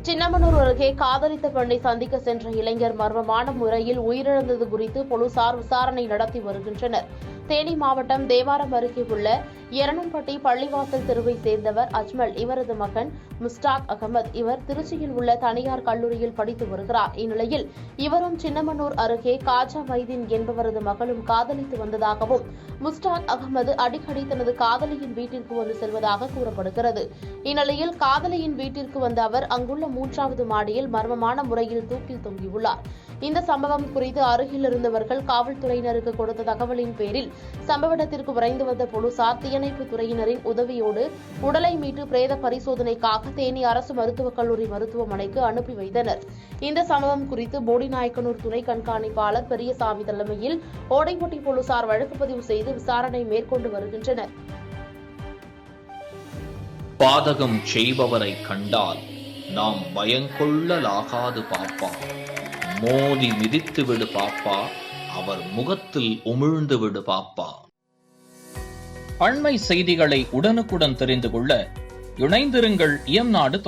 சின்னமனூர் அருகே காதலித்த பெண்ணை சந்திக்க சென்ற இளைஞர் மர்மமான முறையில் உயிரிழந்தது குறித்து போலீசார் விசாரணை நடத்தி வருகின்றனர். தேனி மாவட்டம் தேவாரம் அருகே உள்ள எரணம்பட்டி பள்ளிவாசல் தெருவை சேர்ந்தவர் அஜ்மல். இவரது மகன் முஸ்டாக் அகமது. இவர் திருச்சியில் உள்ள தனியார் கல்லூரியில் படித்து வருகிறார். இந்நிலையில் இவரும் சின்னமனூர் அருகே காஜா மைதீன் என்பவரது மகளும் காதலித்து வந்ததாகவும், முஸ்டாக் அகமது அடிக்கடி தனது காதலியின் வீட்டிற்கு வந்து செல்வதாக கூறப்படுகிறது. இந்நிலையில் காதலியின் வீட்டிற்கு வந்த அவர் அங்குள்ள 3வது மாடியில் மர்மமான முறையில் தூக்கில் தொங்கியுள்ளார். இந்த சம்பவம் குறித்து அருகில் இருந்தவர்கள் காவல்துறையினருக்கு கொடுத்த தகவலின் பேரில் சம்பவ இடத்திற்கு விரைந்து வந்த போலீசார் தீயணைப்புத் துறையினரின் உதவியோடு உடலை மீட்டு பிரேத பரிசோதனைக்காக தேனி அரசு மருத்துவக் கல்லூரி மருத்துவமனைக்கு அனுப்பி வைத்தனர். இந்த சம்பவம் குறித்து போடிநாயக்கனூர் துணை கண்காணிப்பாளர் பெரியசாமி தலைமையில் ஓடைப்பட்டி போலீசார் வழக்கு பதிவு செய்து விசாரணை மேற்கொண்டு வருகின்றனர். பாதகம் செய்பவரை கண்டால் நாம் பயங்கொள்ளலாகாது பாப்பா. மோதி மிதித்து விடு பாப்பா, அவர் முகத்தில் உமிழ்ந்து விடு பாப்பா. அண்மை செய்திகளை உடனுக்குடன் தெரிந்து கொள்ள இணைந்திருங்கள் இயம்நாடு